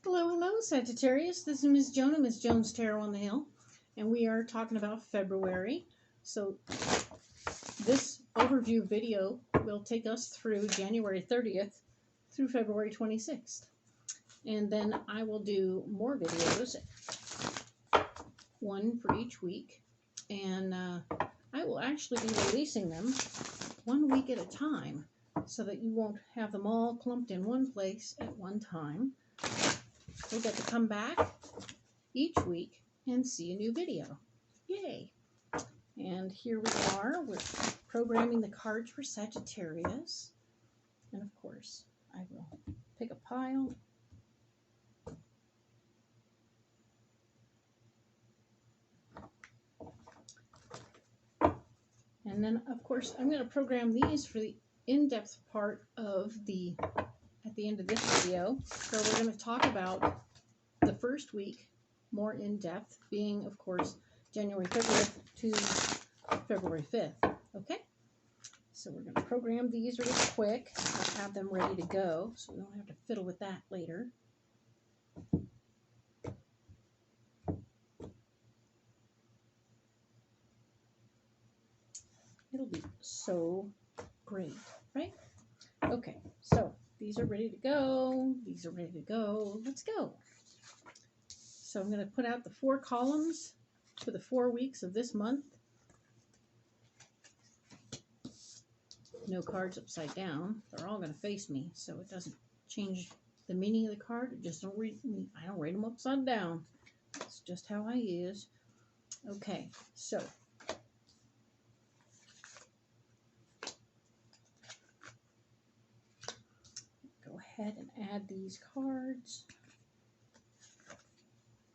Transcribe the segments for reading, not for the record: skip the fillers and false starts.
Hello, hello, Sagittarius. This is Miss Joan, Miss Joan's Tarot on the Hill, and we are talking about February. So this overview video will take us through January 30th through February 26th. And then I will do more videos, one for each week, and I will actually be releasing them 1 week at a time so that you won't have them all clumped in one place at one time. You'll get to come back each week and see a new video. Yay! And here we are. We're programming the cards for Sagittarius. And of course, I will pick a pile. And then, of course, I'm going to program these for the in-depth part of at the end of this video. So we're going to talk about the first week more in-depth, being, of course, January 30th to February 5th. Okay? So we're going to program these really quick. I'll have them ready to go, so we don't have to fiddle with that later. It'll be so great, right? Okay, so these are ready to go. These are ready to go. Let's go. So I'm going to put out the 4 columns for the 4 weeks of this month. No cards upside down. They're all going to face me, so it doesn't change the meaning of the card. I don't read them upside down. That's just how I is. Okay, so go ahead and add these cards.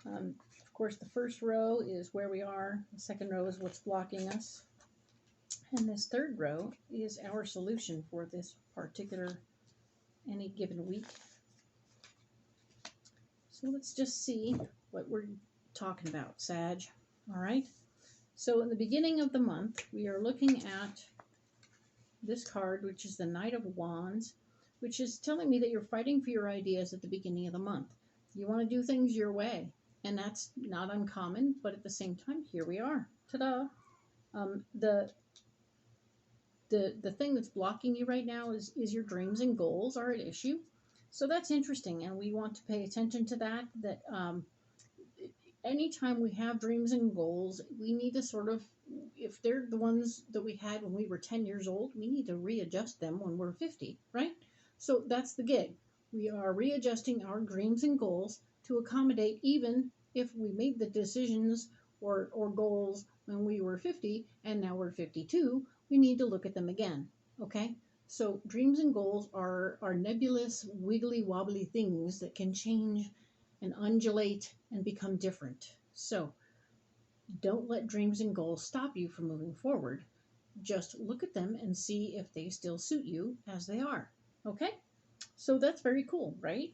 Of course, the first row is where we are. The second row is what's blocking us. And this third row is our solution for this particular any given week. So let's just see what we're talking about, Sag. All right. So in the beginning of the month, we are looking at this card, which is the Knight of Wands, which is telling me that you're fighting for your ideas at the beginning of the month. You want to do things your way, and that's not uncommon, but at the same time, here we are. Ta-da! The thing that's blocking you right now is your dreams and goals are at issue. So that's interesting, and we want to pay attention to that, anytime we have dreams and goals, we need to sort of, if they're the ones that we had when we were 10 years old, we need to readjust them when we're 50, right? So that's the gig. We are readjusting our dreams and goals to accommodate, even if we made the decisions or goals when we were 50 and now we're 52, we need to look at them again, okay? So dreams and goals are nebulous, wiggly wobbly things that can change and undulate and become different. So don't let dreams and goals stop you from moving forward. Just look at them and see if they still suit you as they are, okay? So that's very cool, right?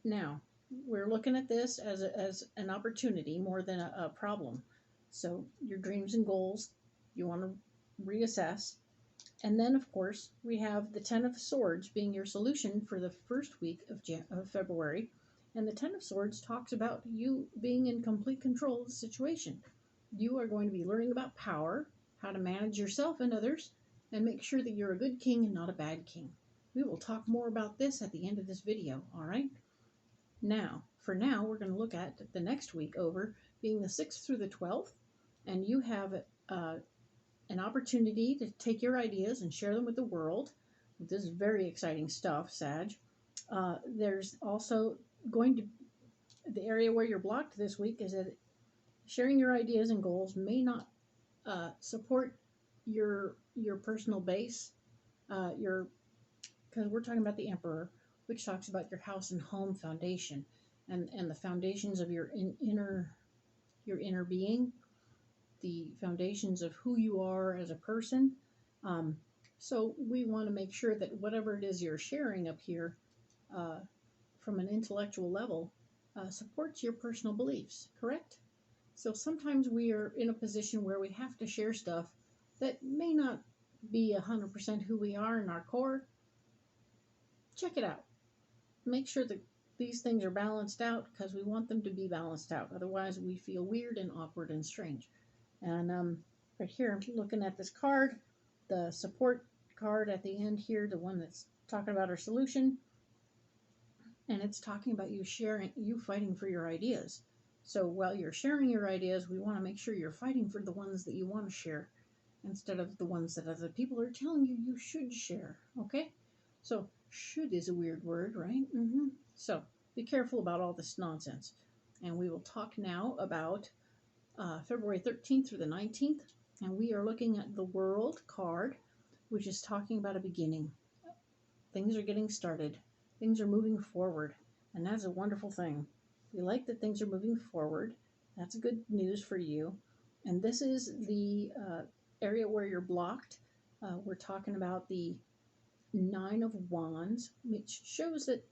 Now, we're looking at this as an opportunity more than a problem. So your dreams and goals, you want to reassess. And then, of course, we have the 10 of Swords being your solution for the first week of February. And the 10 of Swords talks about you being in complete control of the situation. You are going to be learning about power, how to manage yourself and others, and make sure that you're a good king and not a bad king. We will talk more about this at the end of this video, all right? Now, for now, we're going to look at the next week over, being the 6th through the 12th, and you have an opportunity to take your ideas and share them with the world. This is very exciting stuff, Sag. There's also going to, the area where you're blocked this week is that sharing your ideas and goals may not support your personal base, because we're talking about the Emperor, which talks about your house and home foundation and the foundations of your inner being, the foundations of who you are as a person. So we want to make sure that whatever it is you're sharing up here from an intellectual level supports your personal beliefs, correct? So sometimes we are in a position where we have to share stuff that may not be 100% who we are in our core. Check it out. Make sure that these things are balanced out because we want them to be balanced out. Otherwise, we feel weird and awkward and strange. And right here, I'm looking at this card, the support card at the end here, the one that's talking about our solution. And it's talking about you sharing, you fighting for your ideas. So while you're sharing your ideas, we want to make sure you're fighting for the ones that you want to share instead of the ones that other people are telling you you should share. Okay? So should is a weird word, right? So be careful about all this nonsense. And we will talk now about February 13th through the 19th. And we are looking at the World card, which is talking about a beginning. Things are getting started. Things are moving forward. And that's a wonderful thing. We like that things are moving forward. That's good news for you. And this is the area where you're blocked. We're talking about the Nine of Wands, which shows that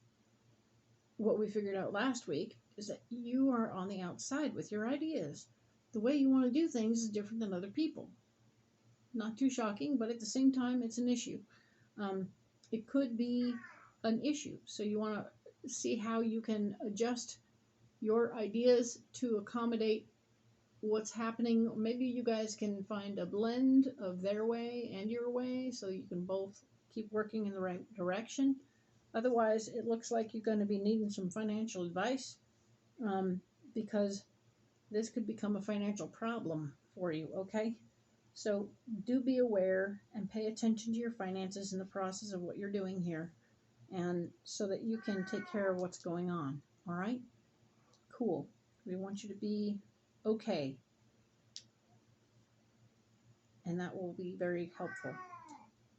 what we figured out last week is that you are on the outside with your ideas. The way you want to do things is different than other people. Not too shocking, but at the same time, it's an issue. It could be an issue. So you want to see how you can adjust your ideas to accommodate what's happening. Maybe you guys can find a blend of their way and your way so you can both keep working in the right direction. Otherwise, it looks like you're going to be needing some financial advice because this could become a financial problem for you, okay? So do be aware and pay attention to your finances in the process of what you're doing here, and so that you can take care of what's going on, all right? Cool. We want you to be okay, and that will be very helpful.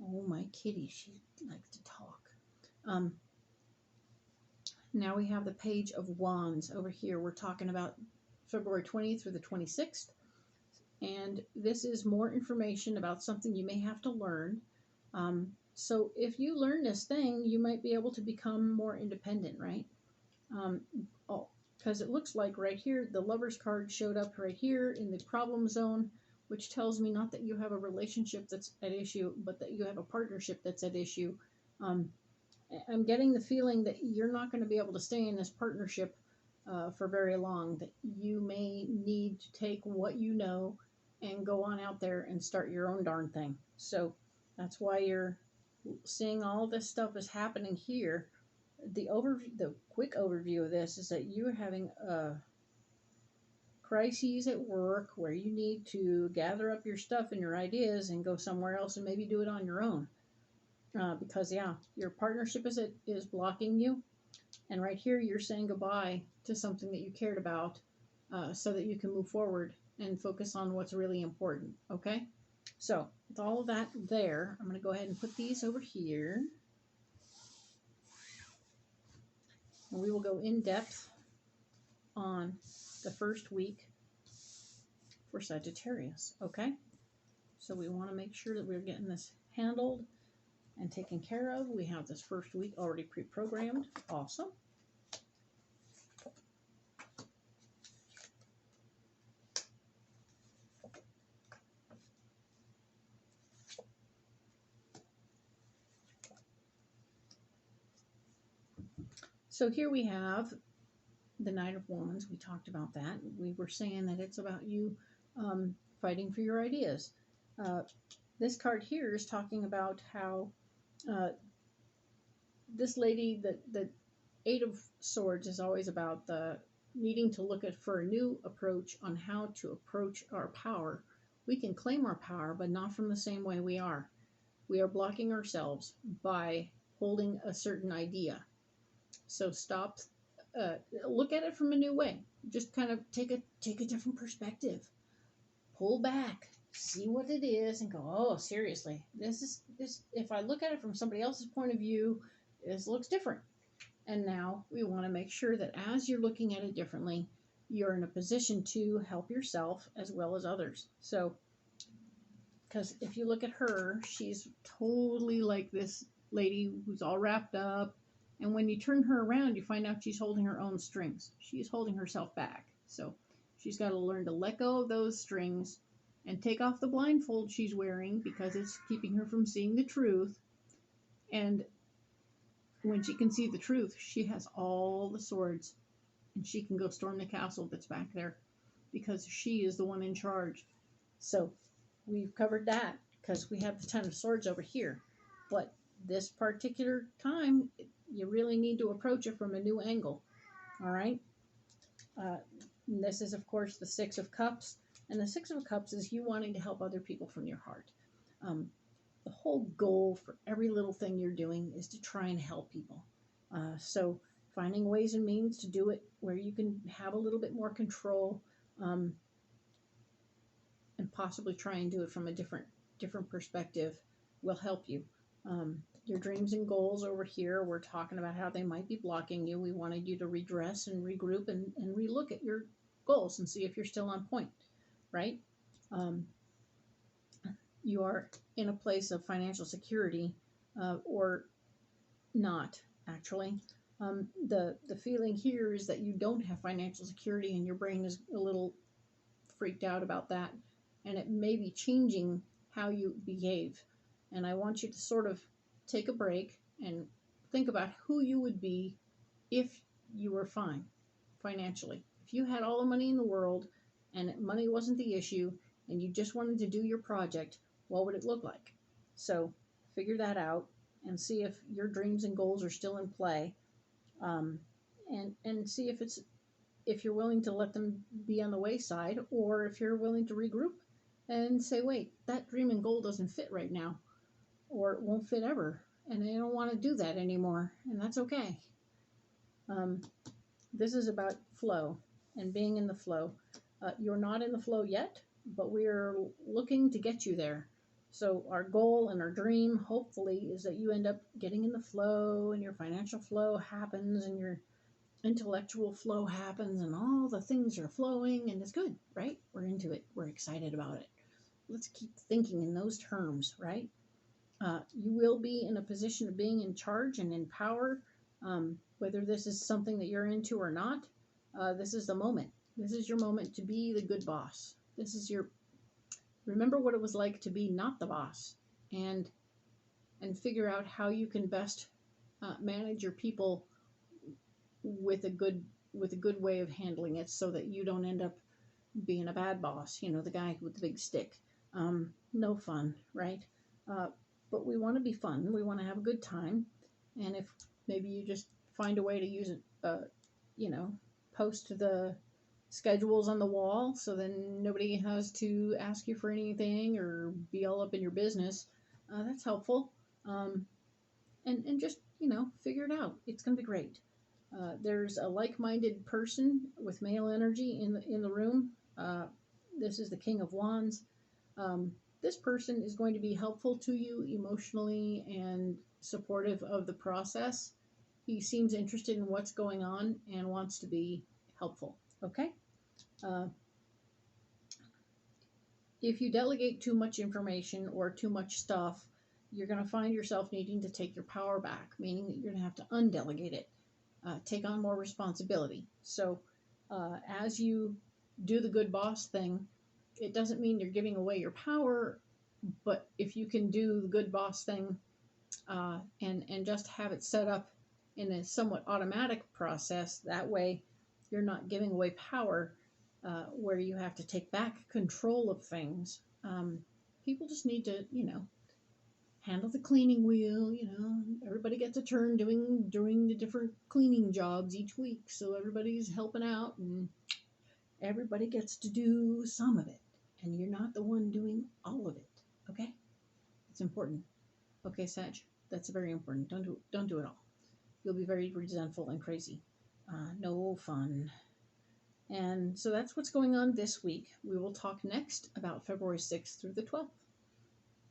Oh, my kitty, she likes to talk. Now we have the Page of Wands over here. We're talking about February 20th through the 26th. And this is more information about something you may have to learn. So if you learn this thing, you might be able to become more independent, right? Because it looks like right here, the Lover's card showed up right here in the problem zone, which tells me not that you have a relationship that's at issue, but that you have a partnership that's at issue. I'm getting the feeling that you're not going to be able to stay in this partnership for very long, that you may need to take what you know and go on out there and start your own darn thing. So that's why you're seeing all this stuff is happening here. The quick overview of this is that you're having crises at work where you need to gather up your stuff and your ideas and go somewhere else and maybe do it on your own. Because your partnership is blocking you, and right here you're saying goodbye to something that you cared about, so that you can move forward and focus on what's really important. Okay, so with all of that there, I'm going to go ahead and put these over here, and we will go in depth on the first week for Sagittarius. Okay, so we want to make sure that we're getting this handled and taken care of. We have this first week already pre-programmed. Awesome. So here we have the Knight of Wands. We talked about that. We were saying that it's about you fighting for your ideas. This card here is talking about how this lady, the Eight of Swords, is always about the needing to look at for a new approach on how to approach our power. We can claim our power, but not from the same way we are. We are blocking ourselves by holding a certain idea. So stop, look at it from a new way. Just kind of take a different perspective. Pull back, see what it is, and go, oh, seriously, this. If I look at it from somebody else's point of view, this looks different. And now we want to make sure that as you're looking at it differently, you're in a position to help yourself as well as others. So, because if you look at her, she's totally like this lady who's all wrapped up. And when you turn her around, you find out she's holding her own strings. She's holding herself back. So she's got to learn to let go of those strings and take off the blindfold she's wearing because it's keeping her from seeing the truth. And when she can see the truth, she has all the swords and she can go storm the castle that's back there because she is the one in charge. So we've covered that because we have the Ten of Swords over here. But this particular time, you really need to approach it from a new angle. All right? This is, of course, the Six of Cups. And the Six of Cups is you wanting to help other people from your heart. The whole goal for every little thing you're doing is to try and help people. So finding ways and means to do it where you can have a little bit more control, and possibly try and do it from a different perspective will help you. Your dreams and goals over here, we're talking about how they might be blocking you. We wanted you to redress and regroup and relook at your goals and see if you're still on point, right? You are in a place of financial security, or not, actually. The feeling here is that you don't have financial security and your brain is a little freaked out about that, and it may be changing how you behave. And I want you to sort of take a break and think about who you would be if you were fine financially. If you had all the money in the world and money wasn't the issue and you just wanted to do your project, what would it look like? So figure that out and see if your dreams and goals are still in play, and see if you're willing to let them be on the wayside, or if you're willing to regroup and say, wait, that dream and goal doesn't fit right now, or it won't fit ever, and I don't want to do that anymore, and that's okay. This is about flow and being in the flow. You're not in the flow yet, but we're looking to get you there. So our goal and our dream, hopefully, is that you end up getting in the flow and your financial flow happens and your intellectual flow happens and all the things are flowing and it's good, right? We're into it. We're excited about it. Let's keep thinking in those terms, right? You will be in a position of being in charge and in power, whether this is something that you're into or not. This is the moment. This is your moment to be the good boss. This is your, remember what it was like to be not the boss, and figure out how you can best manage your people with a good way of handling it, so that you don't end up being a bad boss. You know, the guy with the big stick. No fun, right? But we want to be fun. We want to have a good time. And if maybe you just find a way to use it, post the schedules on the wall so then nobody has to ask you for anything or be all up in your business, that's helpful. And just, figure it out. It's going to be great. There's a like-minded person with male energy in the room. This is the King of Wands. This person is going to be helpful to you emotionally and supportive of the process. He seems interested in what's going on and wants to be helpful. Okay? If you delegate too much information or too much stuff, you're going to find yourself needing to take your power back, meaning that you're going to have to undelegate it, take on more responsibility. So as you do the good boss thing, it doesn't mean you're giving away your power, but if you can do the good boss thing and just have it set up in a somewhat automatic process, that way you're not giving away power where you have to take back control of things. People just need to, handle the cleaning wheel. Everybody gets a turn doing the different cleaning jobs each week, so everybody's helping out and everybody gets to do some of it, and you're not the one doing all of it. Okay? It's important. Okay, Sag, that's very important. Don't do it all. You'll be very resentful and crazy. No fun. And so that's what's going on this week. We will talk next about February 6th through the 12th.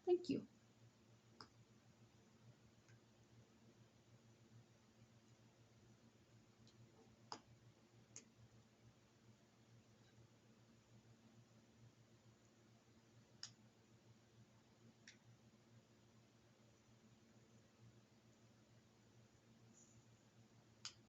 Thank you.